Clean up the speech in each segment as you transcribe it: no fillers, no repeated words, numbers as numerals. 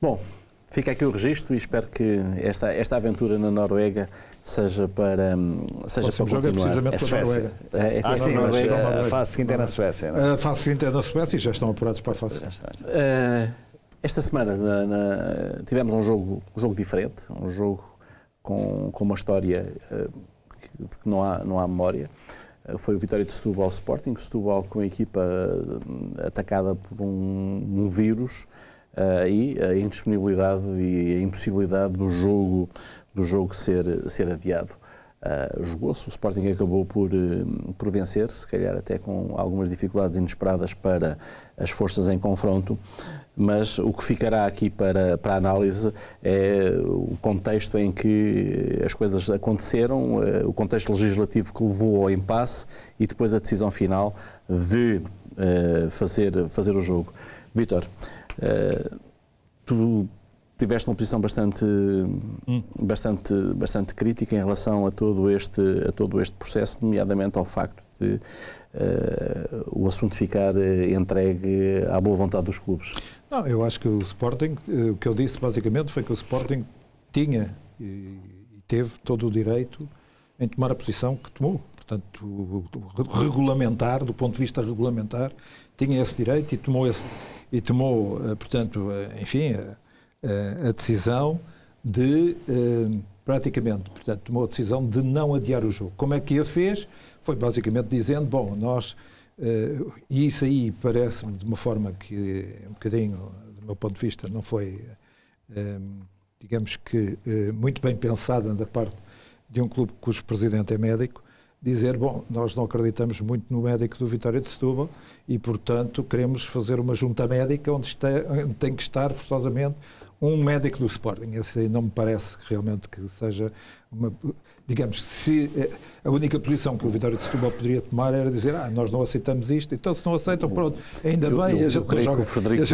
Bom, fica aqui o registro e espero que esta aventura na Noruega seja para continuar. É precisamente com a Noruega. Sim, a fase seguinte é na Suécia. A fase seguinte é na Suécia e já estão apurados para a fase seguinte. Esta semana tivemos um jogo diferente, um jogo com uma história que não há memória. Foi o Vitória de Setúbal ao Sporting, Setúbal com a equipa atacada por um vírus e a indisponibilidade e a impossibilidade do jogo ser adiado. Jogou-se, o Sporting acabou por vencer, se calhar até com algumas dificuldades inesperadas para as forças em confronto, mas o que ficará aqui para a análise é o contexto em que as coisas aconteceram, o contexto legislativo que levou ao impasse e depois a decisão final de fazer o jogo. Vítor, tu tiveste uma posição bastante crítica em relação a todo este processo, nomeadamente ao facto de o assunto ficar entregue à boa vontade dos clubes. Não, eu acho que o Sporting, o que eu disse basicamente foi que o Sporting tinha e teve todo o direito em tomar a posição que tomou. Portanto, regulamentar, do ponto de vista regulamentar, tinha esse direito e tomou, portanto, enfim, a decisão de, praticamente, portanto, tomou a decisão de não adiar o jogo. Como é que a fez? Foi basicamente dizendo, bom, nós, e isso aí parece-me de uma forma que, um bocadinho, do meu ponto de vista, não foi, digamos que, muito bem pensada da parte de um clube cujo presidente é médico, dizer, bom, nós não acreditamos muito no médico do Vitória de Setúbal e, portanto, queremos fazer uma junta médica onde tem que estar, forçosamente, um médico do Sporting. Esse aí não me parece realmente que seja uma... Digamos, se a única posição que o Vitória de Setúbal poderia tomar era dizer, nós não aceitamos isto, então se não aceitam, pronto, ainda bem, a gente creio que o Frederico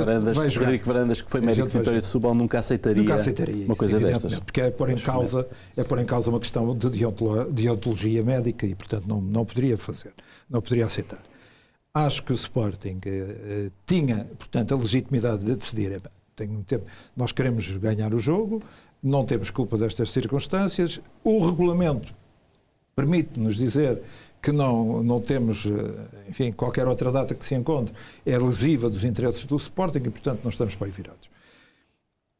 Varandas, que foi médico de Vitória de Setúbal, nunca aceitaria uma coisa destas. Porque é pôr em causa uma questão de deontologia médica e, portanto, não poderia fazer, não poderia aceitar. Acho que o Sporting tinha, portanto, a legitimidade de decidir, nós queremos ganhar o jogo, não temos culpa destas circunstâncias, o regulamento permite-nos dizer que não temos, enfim, qualquer outra data que se encontre é lesiva dos interesses do Sporting e, portanto, não estamos para aí virados.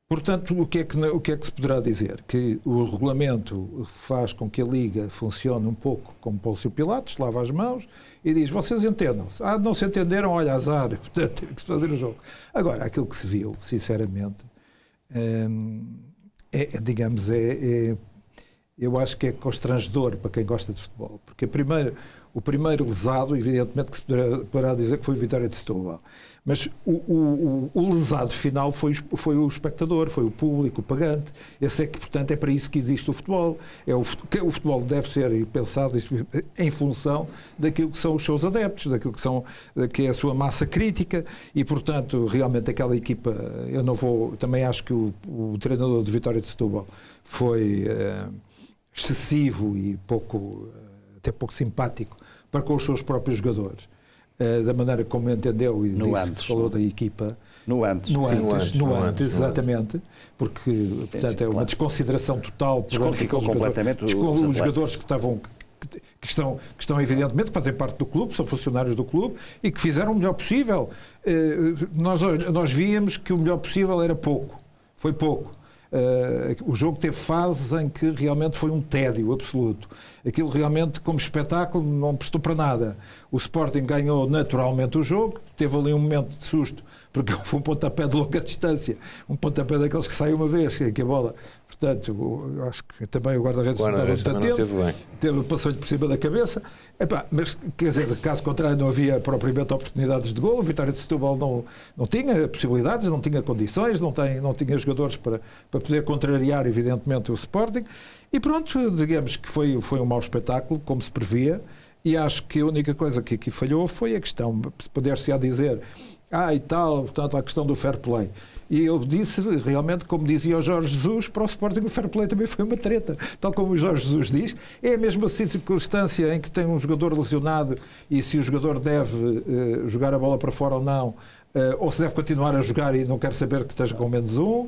Portanto, o que é que se poderá dizer? Que o regulamento faz com que a Liga funcione um pouco como Pôncio Pilatos, lava as mãos e diz, vocês entendam-se. Não se entenderam, olha, azar, portanto, tem que se fazer o jogo. Agora, aquilo que se viu, sinceramente, eu acho que é constrangedor para quem gosta de futebol, porque o primeiro lesado, evidentemente que se poderá dizer que foi o Vitória de Setúbal, mas o lesado final foi o espectador, foi o público, o pagante. Esse é que, portanto, é para isso que existe o futebol. O futebol deve ser pensado em função daquilo que são os seus adeptos, que é a sua massa crítica e, portanto, realmente aquela equipa, também acho que o treinador de Vitória de Setúbal foi excessivo e até pouco simpático para com os seus próprios jogadores. Da maneira como entendeu e falou da equipa. No antes, exatamente, porque, portanto, é uma desconsideração total. Desqualificou completamente os jogadores que estão evidentemente, que fazem parte do clube, são funcionários do clube e que fizeram o melhor possível. Nós víamos que o melhor possível era pouco, foi pouco. O jogo teve fases em que realmente foi um tédio absoluto. Aquilo realmente, como espetáculo, não prestou para nada. O Sporting ganhou naturalmente o jogo, teve ali um momento de susto, porque foi um pontapé de longa distância, um pontapé daqueles que sai uma vez, que a bola... Portanto, eu acho que também o guarda-redes não estava muito atento, passou-lhe por cima da cabeça. Mas, quer dizer, caso contrário, não havia propriamente oportunidades de golo. O Vitória de Setúbal não tinha possibilidades, não tinha condições, não tinha jogadores para poder contrariar, evidentemente, o Sporting. E pronto, digamos que foi um mau espetáculo, como se previa. E acho que a única coisa que aqui falhou foi a questão, poder-se-á dizer, e tal, portanto, a questão do fair play. E eu disse, realmente, como dizia o Jorge Jesus, para o Sporting o fair play também foi uma treta. Tal como o Jorge Jesus diz, é a mesma circunstância em que tem um jogador lesionado e se o jogador deve jogar a bola para fora ou não, ou se deve continuar a jogar e não quer saber que esteja com menos um,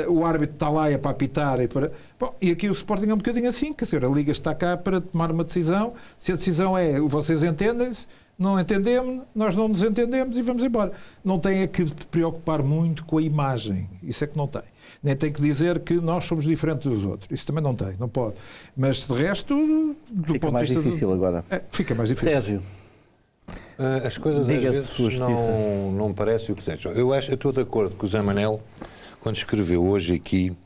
o árbitro está lá para apitar e para... Bom, e aqui o Sporting é um bocadinho assim, quer dizer, a Liga está cá para tomar uma decisão, se a decisão é vocês entendem-se, não entendemos, nós não nos entendemos e vamos embora. Não tem que preocupar muito com a imagem, isso é que não tem. Nem tem que dizer que nós somos diferentes dos outros, isso também não tem, não pode. Mas de resto, do fica ponto mais de vista difícil agora. Fica mais difícil. Sérgio, as coisas diga às de vezes sua justiça. não parecem o que sejam. Eu estou de acordo com o Zé Manel quando escreveu hoje aqui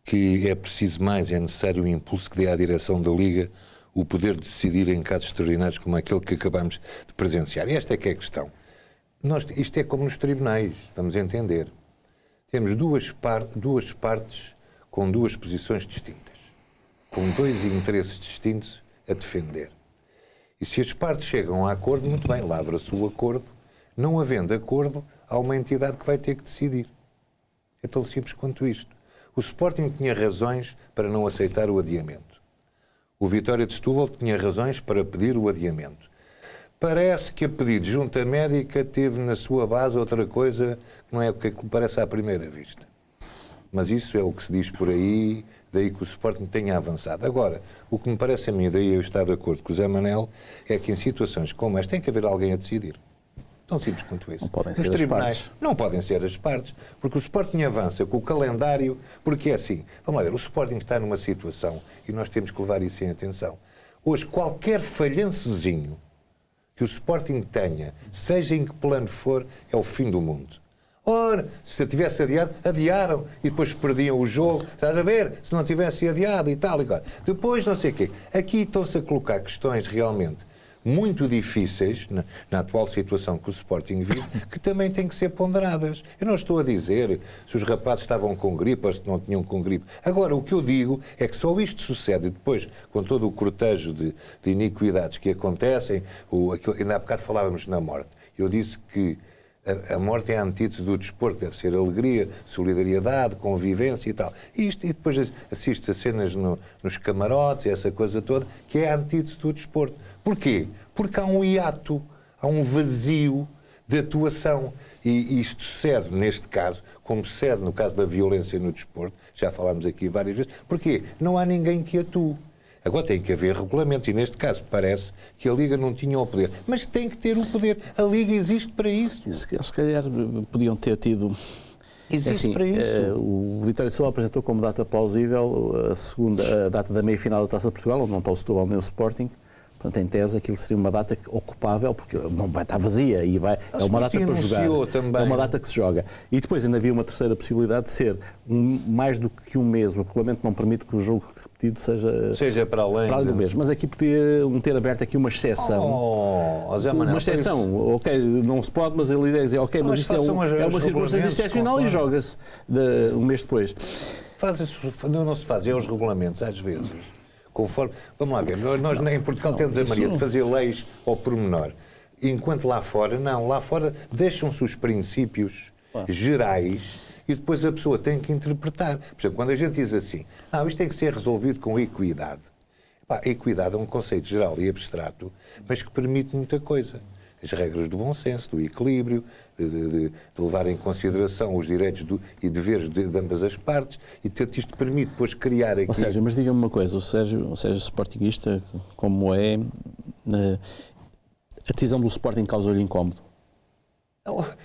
que é preciso mais, é necessário o impulso que dê à direção da Liga o poder de decidir em casos extraordinários como aquele que acabamos de presenciar. E esta é que é a questão. Isto é como nos tribunais, vamos entender. Temos duas partes com duas posições distintas, com dois interesses distintos a defender. E se as partes chegam a acordo, muito bem, lavra-se o acordo. Não havendo acordo, há uma entidade que vai ter que decidir. É tão simples quanto isto. O Sporting tinha razões para não aceitar o adiamento. O Vitória de Setúbal tinha razões para pedir o adiamento. Parece que a pedido de junta médica teve na sua base outra coisa que não é o que parece à primeira vista. Mas isso é o que se diz por aí, daí que o Sporting tenha avançado. Agora, o que me parece a mim, daí eu estar de acordo com o Zé Manel, é que em situações como esta tem que haver alguém a decidir. Tão simples quanto isso. Não podem Nos ser tribunais, as partes. não podem ser as partes, porque o Sporting avança com o calendário, porque é assim. Vamos lá ver, o Sporting está numa situação e nós temos que levar isso em atenção. Hoje, qualquer falhançozinho que o Sporting tenha, seja em que plano for, é o fim do mundo. Ora, se tivesse adiado, adiaram e depois perdiam o jogo. Estás a ver? Se não tivesse adiado e tal e qual. Depois, não sei o quê. Aqui estão-se a colocar questões realmente muito difíceis, na atual situação que o Sporting vive, que também têm que ser ponderadas. Eu não estou a dizer se os rapazes estavam com gripe ou se não tinham com gripe. Agora, o que eu digo é que só isto sucede depois, com todo o cortejo de iniquidades que acontecem, ainda há bocado falávamos na morte. Eu disse que a morte é a antítese do desporto, deve ser alegria, solidariedade, convivência e tal. E depois assiste a cenas nos camarotes, essa coisa toda, que é a antítese do desporto. Porquê? Porque há um hiato, há um vazio de atuação. E isto sucede, neste caso, como sucede no caso da violência no desporto, já falámos aqui várias vezes. Porquê? Não há ninguém que atue. Agora tem que haver regulamentos e, neste caso, parece que a Liga não tinha o poder. Mas tem que ter o poder. A Liga existe para isso. Se calhar podiam ter tido... Existe assim, para isso. O Vitória de Setúbal apresentou como data plausível a data da meia-final da Taça de Portugal, onde não está o Setúbal nem o Sporting. Portanto, em tese, aquilo seria uma data ocupável, porque não vai estar vazia e é uma data para jogar. Também. É uma data que se joga. E depois ainda havia uma terceira possibilidade de ser mais do que um mês. O regulamento não permite que o jogo repetido seja para além do mês. Mas aqui podiam ter aberto aqui uma exceção. Uma exceção. Ok, não se pode, mas ele dizer, ok, mas isto é uma circunstância excepcional e joga-se um mês depois. Não se fazem os regulamentos, às vezes. Conforme, vamos lá ver, nós em Portugal temos a mania de fazer leis ao pormenor, enquanto lá fora deixam-se os princípios gerais e depois a pessoa tem que interpretar. Por exemplo, quando a gente diz assim, isto tem que ser resolvido com equidade. A equidade é um conceito geral e abstrato, mas que permite muita coisa. As regras do bom senso, do equilíbrio, de levar em consideração os direitos e deveres de ambas as partes, e isto permite depois criar aqui... Ou seja, mas diga-me uma coisa, o Sérgio sportinguista, como é, a decisão do Sporting causou-lhe incómodo?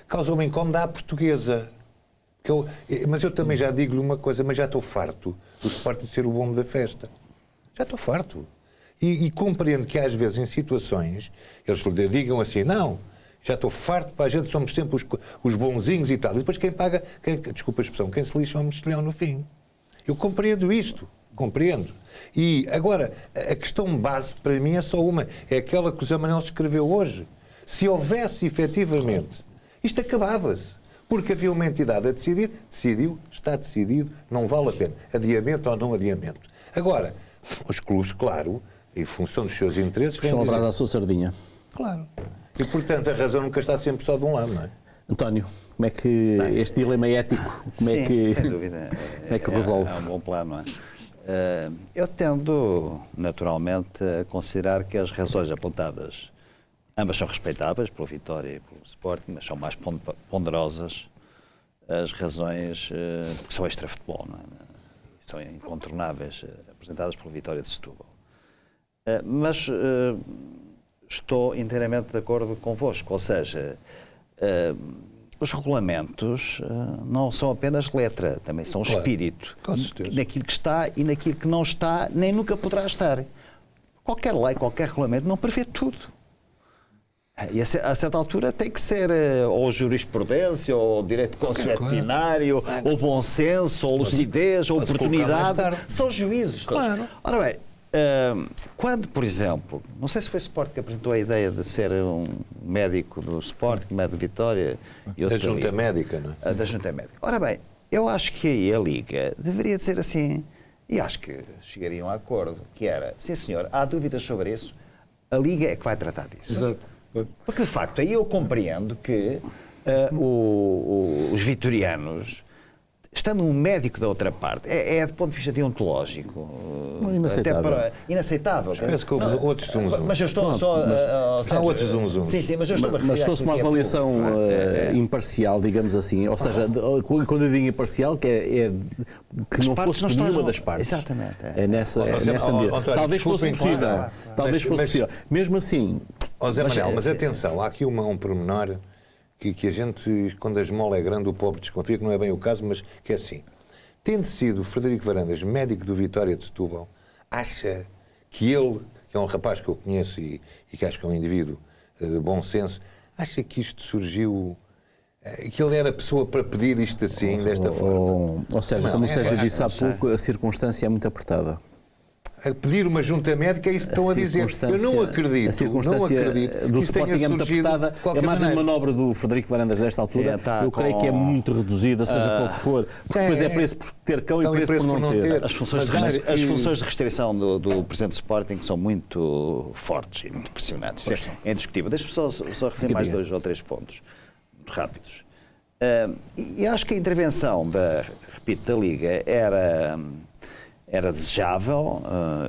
Causou-me incómodo à portuguesa. Mas eu também já digo-lhe uma coisa, mas já estou farto do Sporting ser o bombo da festa. Já estou farto. E compreendo que às vezes em situações eles digam assim, não, já estou farto, para a gente somos sempre os bonzinhos e tal. E depois quem paga, desculpa a expressão, quem se lixa é um mexilhão no fim. Eu compreendo isto, compreendo. E agora, a questão base para mim é só uma, é aquela que o Zé Manel escreveu hoje. Se houvesse efetivamente, isto acabava-se. Porque havia uma entidade a decidir, decidiu, está decidido, não vale a pena. Adiamento ou não adiamento. Agora, os clubes, claro, em função dos seus interesses... Puxam a brasa à sua sardinha. Claro. E, portanto, a razão nunca está sempre só de um lado, não é? António, como é que este dilema ético, sem dúvida, como é que resolve? É um bom plano, não é? Eu tendo, naturalmente, a considerar que as razões apontadas Ambas são respeitáveis pelo Vitória e pelo Sporting, mas são mais ponderosas as razões que são extra-futebol, não é? São incontornáveis, apresentadas pelo Vitória de Setúbal. Mas estou inteiramente de acordo convosco, ou seja, os regulamentos não são apenas letra, também são espírito. Com certeza. Naquilo que está e naquilo que não está, nem nunca poderá estar. Qualquer lei, qualquer regulamento não prevê tudo. E a certa altura tem que ser ou jurisprudência, ou direito consuetudinário, ou bom senso, ou lucidez, ou oportunidade. São juízes. Claro. Ora bem, quando, por exemplo, não sei se foi o Sporting que apresentou a ideia de ser um médico do Sporting, médico de Vitória e outro Da junta médica, não é? da junta médica. Ora bem, eu acho que aí a Liga deveria dizer assim, e acho que chegariam a acordo, que era, sim senhor, há dúvidas sobre isso, a Liga é que vai tratar disso. Exato. Porque, de facto, aí eu compreendo que os vitorianos, estando um médico da outra parte, é do ponto de vista deontológico Inaceitável. Inaceitável. Parece que houve outros zum-zum. Mas eu estou só... Há outros zum-zum. Sim, mas eu estou a referir Mas se fosse uma àquilo que é avaliação público. imparcial, digamos assim, ou seja, quando eu digo imparcial, que não partes fosse não por nenhuma estão- das partes. Exatamente, É nessa António, talvez fosse desculpem, possível. claro. Talvez fosse Mas- possível. Mesmo assim, Ó Zé Manel, mas sim. atenção, há aqui um pormenor que a gente, quando a esmola é grande, o pobre desconfia, que não é bem o caso, mas que é assim. Tendo sido o Frederico Varandas médico do Vitória de Setúbal, acha que ele, que é um rapaz que eu conheço e que acho que é um indivíduo de bom senso, acha que isto surgiu, que ele era a pessoa para pedir isto assim, desta forma? ou seja, Não, como o é, Sérgio é, disse há não sei. pouco, a circunstância é muito apertada. A pedir uma junta médica é isso que estão a dizer. Eu não acredito, A circunstância que do isso tenha Sporting é muito surgido apertada. de qualquer A margem de maneira. manobra do Frederico Varandas nesta altura, Sim, está eu creio que é muito reduzida, seja para o que for. Porque depois é preço por ter cão e preço por não ter. As funções, Mas acho as que- funções de restrição do Presidente do Sporting são muito fortes e muito impressionantes. Isso é indiscutível. Deixa-me só referir mais diga. 2 ou 3 pontos muito rápidos. E acho que a intervenção repito, da Liga era desejável,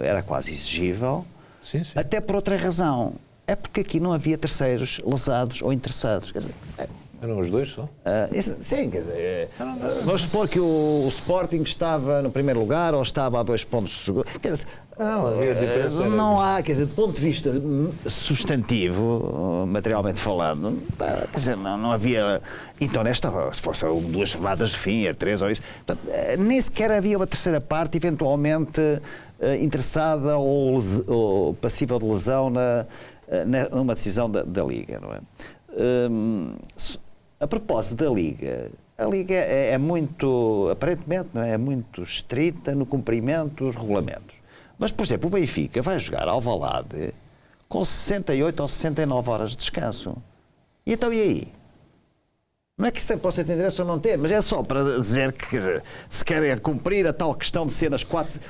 era quase exigível, Sim, sim. até por outra razão. É porque aqui não havia terceiros lesados ou interessados. Quer dizer, Eram os dois só? sim, quer dizer, vamos supor que o Sporting estava no primeiro lugar ou estava a 2 pontos de segundo. Quer dizer, Não, havia diferença. não há, quer dizer, do ponto de vista substantivo, materialmente falando, quer dizer, não havia. Então, se fosse 2 jornadas de fim, 3 ou isso, portanto, nem sequer havia uma terceira parte, eventualmente interessada ou passível de lesão numa decisão da Liga, não é? A propósito da Liga, a Liga é muito, aparentemente, não é? É muito estrita no cumprimento dos regulamentos. Mas, por exemplo, o Benfica vai jogar ao Alvalade com 68 ou 69 horas de descanso. E então, e aí? Não é que isso possa ter endereço ou não ter, mas é só para dizer que, quer dizer, se querem cumprir a tal questão de ser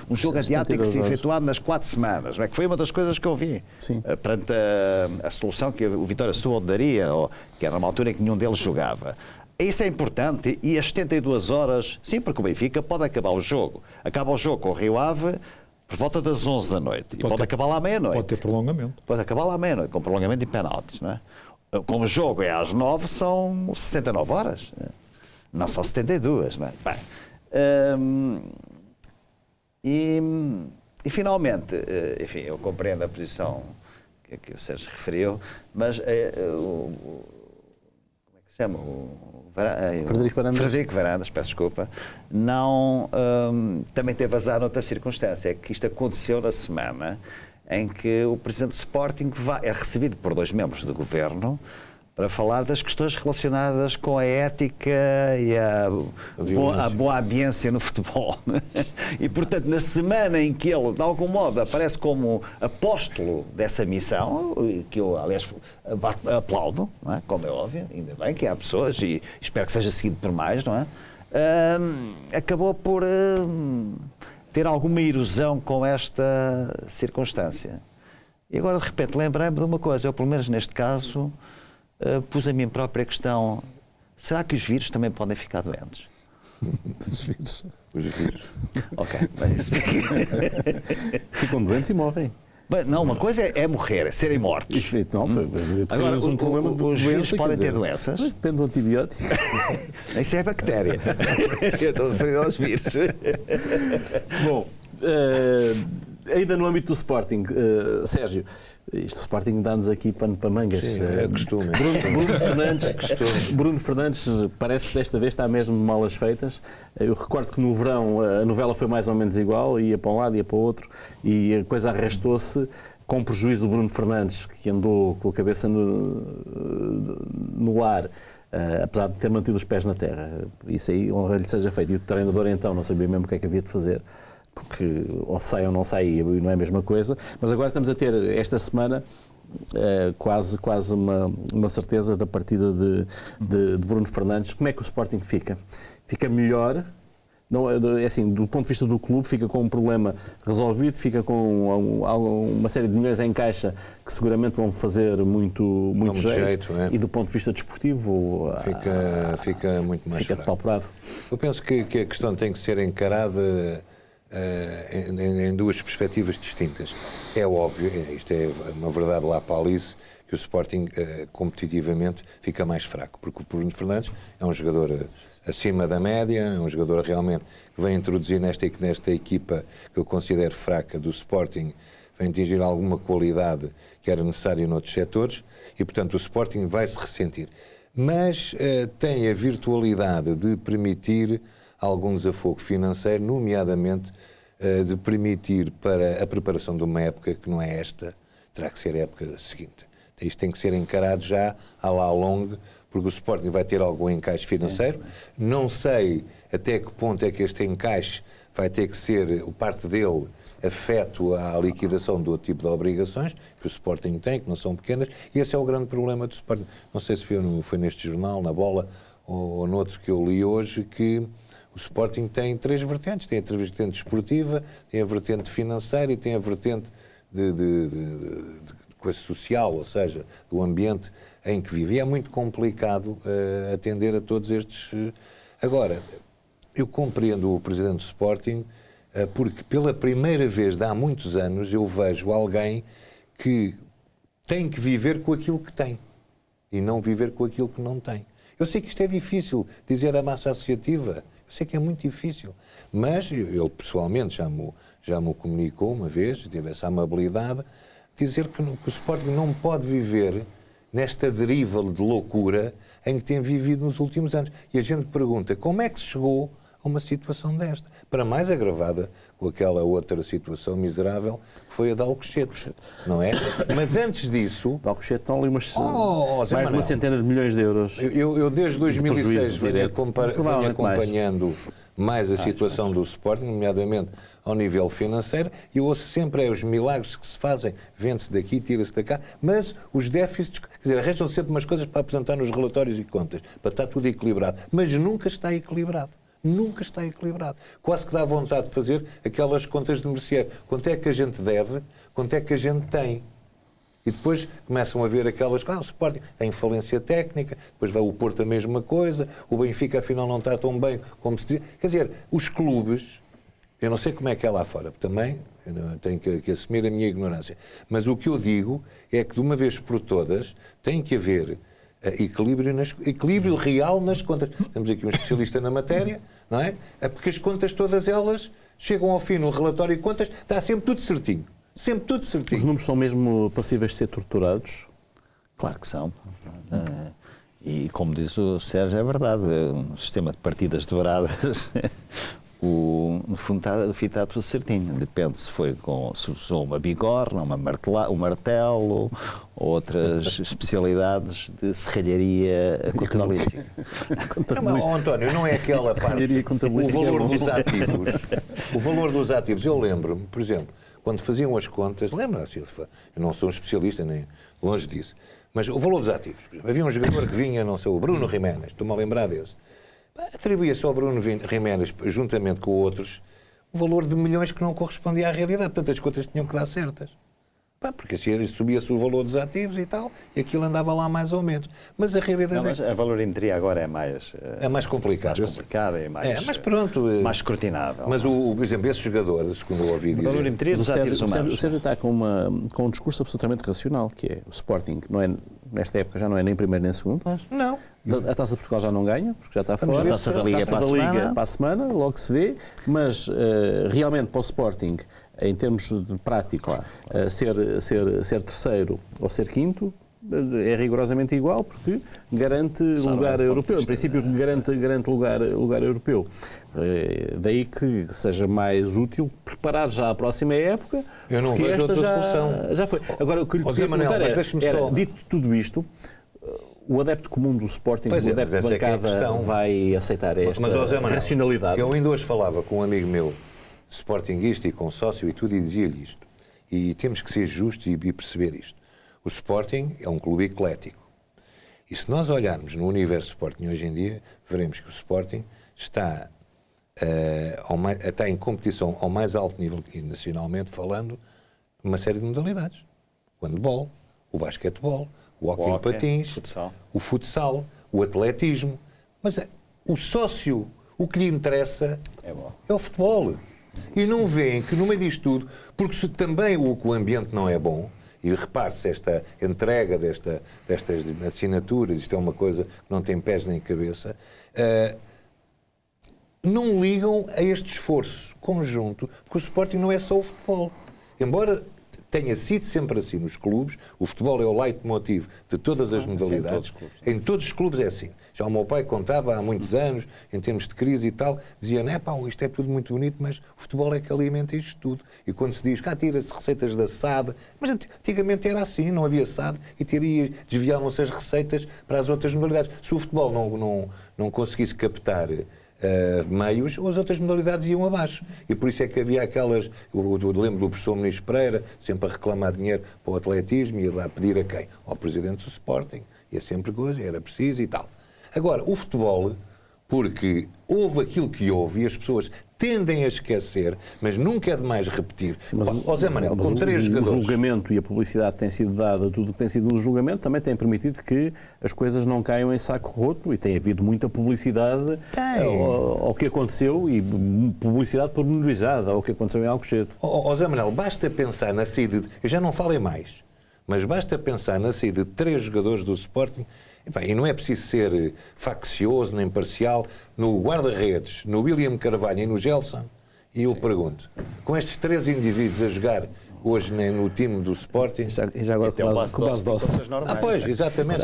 um jogo asiático que se efetuado nas 4 semanas, não é? Que foi uma das coisas que eu vi. Sim. Perante a solução que o Vitória Setúbal daria, ou que era uma altura em que nenhum deles jogava. Isso é importante, e as 72 horas, sim, porque o Benfica pode acabar o jogo. Acaba o jogo com o Rio Ave por volta das 11 da noite. E pode acabar lá à meia-noite. Pode ter prolongamento. Pode acabar lá à meia-noite, com prolongamento e penaltis, não é? Como o jogo é às 9, são 69 horas. Não são 72, não é? Bem, e finalmente, enfim, eu compreendo a posição que o Sérgio referiu, mas como é que se chama? Frederico Varandas, peço desculpa, não, também teve azar noutra circunstância, é que isto aconteceu na semana em que o Presidente do Sporting é recebido por 2 membros do Governo para falar das questões relacionadas com a ética e a boa ambiência no futebol. E, portanto, na semana em que ele, de algum modo, aparece como apóstolo dessa missão, que eu, aliás, aplaudo, não é? Como é óbvio, ainda bem que há pessoas, e espero que seja seguido por mais, não é? Acabou por ter alguma erosão com esta circunstância. E agora, de repente, lembrei-me de uma coisa, eu, pelo menos neste caso, pus a minha própria questão: será que os vírus também podem ficar doentes? Os vírus. Os vírus. Ok, mas isso... Ficam doentes e morrem. Bem, não, uma coisa é morrer, é serem mortos. Não, Agora, um problema de os vírus doença, podem quer ter dizer, doenças. Mas depende do antibiótico. Isso é bactéria. Eu estou a referir aos vírus. Bom, ainda no âmbito do Sporting, Sérgio, este Sporting dá-nos aqui pano para mangas. Sim, é costume. Bruno Fernandes parece que desta vez está mesmo de malas feitas. Eu recordo que no verão a novela foi mais ou menos igual, ia para um lado, ia para o outro, e a coisa arrastou-se com prejuízo do Bruno Fernandes, que andou com a cabeça no ar, apesar de ter mantido os pés na terra. Isso aí, honra lhe seja feito. E o treinador então não sabia mesmo o que é que havia de fazer, porque ou sai ou não sai, e não é a mesma coisa. Mas agora estamos a ter, esta semana, quase uma certeza da partida de Bruno Fernandes. Como é que o Sporting fica? Fica melhor? Não, é assim, do ponto de vista do clube, fica com um problema resolvido, fica com uma série de milhões em caixa que seguramente vão fazer muito jeito, é? E do ponto de vista desportivo fica muito mais fica depauperado. Eu penso que a questão tem que ser encarada em duas perspectivas distintas. É óbvio, isto é uma verdade lá para a Alice, que o Sporting competitivamente fica mais fraco, porque o Bruno Fernandes é um jogador acima da média, é um jogador realmente que vem introduzir nesta equipa que eu considero fraca do Sporting, vem atingir alguma qualidade que era necessária noutros setores e, portanto, o Sporting vai se ressentir. Mas tem a virtualidade de permitir algum desafogo financeiro, nomeadamente de permitir para a preparação de uma época que não é esta, terá que ser a época seguinte. Isto tem que ser encarado já à la longue, porque o Sporting vai ter algum encaixe financeiro. Não sei até que ponto é que este encaixe vai ter que ser, o parte dele, afeto à liquidação do outro tipo de obrigações que o Sporting tem, que não são pequenas, e esse é o grande problema do Sporting. Não sei se foi neste jornal, na Bola, ou noutro que eu li hoje, que o Sporting tem três vertentes. Tem a vertente desportiva, tem a vertente financeira e tem a vertente de coisa social, ou seja, do ambiente em que vive. E é muito complicado atender a todos estes. Agora, eu compreendo o presidente do Sporting, porque pela primeira vez de há muitos anos eu vejo alguém que tem que viver com aquilo que tem e não viver com aquilo que não tem. Eu sei que isto é difícil dizer à massa associativa, eu sei que é muito difícil, mas ele pessoalmente já me comunicou uma vez, teve essa amabilidade, dizer que o Sporting não pode viver nesta deriva de loucura em que tem vivido nos últimos anos. E a gente pergunta, como é que se chegou a uma situação desta? Para mais agravada com aquela outra situação miserável que foi a de Alcochete, não é? Mas antes disso... De Alcochete estão ali mais Manel, de uma centena de milhões de euros. Eu desde 2006 venho acompanhando mais a situação do Sporting, nomeadamente ao nível financeiro, e eu ouço sempre os milagres que se fazem, vende-se daqui, tira-se de cá, mas os déficits, quer dizer, arranjam sempre umas coisas para apresentar nos relatórios e contas, para estar tudo equilibrado, mas nunca está equilibrado. Nunca está equilibrado. Quase que dá vontade de fazer aquelas contas de merceeiro. Quanto é que a gente deve, quanto é que a gente tem. E depois começam a ver aquelas coisas, o Sporting tem falência técnica, depois vai o Porto a mesma coisa, o Benfica afinal não está tão bem como se diz. Quer dizer, os clubes, eu não sei como é que é lá fora, também tenho que assumir a minha ignorância, mas o que eu digo é que de uma vez por todas tem que haver equilíbrio real nas contas. Temos aqui um especialista na matéria, não é? Porque as contas todas elas chegam ao fim no relatório de contas, está sempre tudo certinho. Sempre tudo certinho. Os números são mesmo passíveis de ser torturados? Claro que são. E como diz o Sérgio, é verdade. Um sistema de partidas douradas, no fundo está tudo certinho. Depende se usou uma bigorna, um martelo, ou outras especialidades de serralharia contabilística. António, não é aquela parte. O valor dos ativos. O valor dos ativos, eu lembro-me, por exemplo, quando faziam as contas, lembra-se, eu não sou um especialista, nem longe disso, mas o valor dos ativos. Havia um jogador que vinha, não sei, o Bruno Jiménez, estou-me a lembrar desse. Atribuía-se ao Bruno Jiménez, juntamente com outros, o valor de milhões que não correspondia à realidade. Portanto, as contas tinham que dar certas. Pá, porque assim subia-se o valor dos ativos e tal, e aquilo andava lá mais ou menos. Mas a realidade Não, mas a valorimetria agora é mais complicado. complicada e mais, Mas pronto. mais escrutinável. Mas, por exemplo, esse jogador, segundo eu ouvi a dizer... valorimetria Mas dos ativos humanos. o Sérgio está com um discurso absolutamente racional, que é o Sporting, não é, nesta época já não é nem primeiro nem segundo. Não. A Taça de Portugal já não ganha, porque já está Vamos fora. ver A Taça Taça da Liga para a semana, logo se vê. Mas realmente para o Sporting, em termos de prática, ser terceiro ou ser quinto é rigorosamente igual, porque garante lugar europeu. Em princípio, garante lugar europeu. Daí que seja mais útil preparar já a próxima época. Eu não vejo outra solução. Já foi. Agora, o que lhe queria perguntar era, dito tudo isto, o adepto comum do Sporting, o adepto de bancada, vai aceitar esta racionalidade? Eu ainda hoje falava com um amigo meu, sportinguista e com sócio e tudo, e dizia-lhe isto. E temos que ser justos e perceber isto. O Sporting é um clube eclético. E se nós olharmos no universo Sporting hoje em dia, veremos que o Sporting está em competição ao mais alto nível, e nacionalmente falando, uma série de modalidades. O handball, o basquetebol, o hóquei em patins, o futsal, o atletismo. Mas o sócio, o que lhe interessa é o futebol. E não veem que no meio disto tudo, porque se também o ambiente não é bom, e repare-se esta entrega destas assinaturas, isto é uma coisa que não tem pés nem cabeça, não ligam a este esforço conjunto, porque o Sporting não é só o futebol. Embora tenha sido sempre assim nos clubes, o futebol é o leitmotiv de todas as modalidades. Em todos os clubes é assim. Já o meu pai contava há muitos anos, em termos de crise e tal, dizia, isto é tudo muito bonito, mas o futebol é que alimenta isto tudo. E quando se diz, tira-se receitas da SAD, mas antigamente era assim, não havia SAD, e desviavam-se as receitas para as outras modalidades. Se o futebol não conseguisse captar meios, as outras modalidades iam abaixo. E por isso é que havia aquelas... Eu lembro do professor Muniz Pereira, sempre a reclamar dinheiro para o atletismo, ia lá pedir a quem? Ao presidente do Sporting. Ia sempre coisa, era preciso e tal. Agora, o futebol, porque houve aquilo que houve e as pessoas tendem a esquecer, mas nunca é demais repetir. Sim, mas Zé Manel, com três jogadores... O julgamento e a publicidade que tem sido dada, tudo o que tem sido no julgamento, também tem permitido que as coisas não caiam em saco roto e tem havido muita publicidade ao que aconteceu e publicidade pormenorizada ao que aconteceu em Alcochete. Zé Manel, basta pensar na saída... Eu já não falo em mais, mas basta pensar na saída de 3 jogadores do Sporting. E não é preciso ser faccioso nem parcial no guarda-redes, no William Carvalho e no Gelson. E eu pergunto, com estes 3 indivíduos a jogar hoje no time do Sporting... E já agora com o base doce. Pois, exatamente.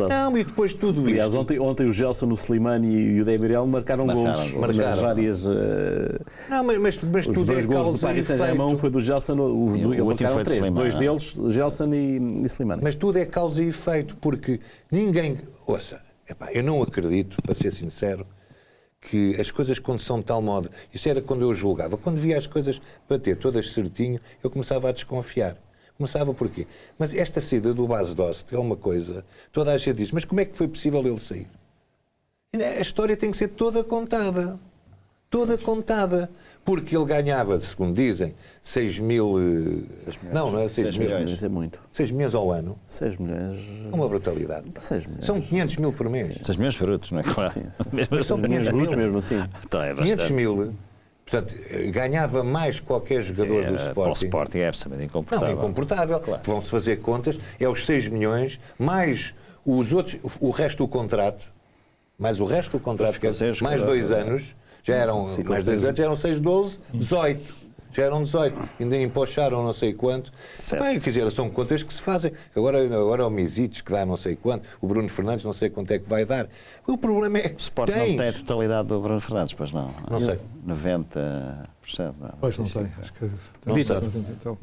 Não, e depois tudo isto... Aliás, ontem o Gelson, o Slimani e o Demirel marcaram gols. Marcaram Várias... Não, mas os tudo 2 é gols do causa Paris e Saint-Germain, efeito. foi do Gelson, ele marcaram 3. 2 deles, Gelson e Slimani. Mas tudo é causa e efeito, porque ninguém... Ouça, eu não acredito, para ser sincero, que as coisas quando são de tal modo... Isso era quando eu julgava. Quando via as coisas bater todas certinho, eu começava a desconfiar. Começava porquê? Mas esta saída do Bas Dost é uma coisa... Toda a gente diz, mas como é que foi possível ele sair? A história tem que ser toda contada. Toda contada. Porque ele ganhava, segundo dizem, 6 mil... Não era 6 milhões. 6 milhões é muito. 6 milhões ao ano. 6 milhões... É uma brutalidade. 6 milhões. São 500 mil por mês. 6 milhões brutos, não é? Claro. Sim. São 500 brutos mil. mesmo assim. Então é 500 mil. Portanto, ganhava mais qualquer jogador do Sporting. Para o Sporting é absolutamente incomportável. Não, é incomportável. Claro. Vão-se fazer contas. É os 6 milhões, mais os outros, o resto do contrato, mais o resto do contrato, que é mais 2 anos, já eram mais 2 anos, já eram 6, 12, 18. Já eram 18, ainda empocharam não sei quanto. Bem, quer dizer, são contas que se fazem. Agora é o Misites que dá não sei quanto, o Bruno Fernandes não sei quanto é que vai dar. O problema é que o Sporting não tem a totalidade do Bruno Fernandes, pois não? Não sei. 90%. Não. Pois não tem, acho que... Vítor. Então.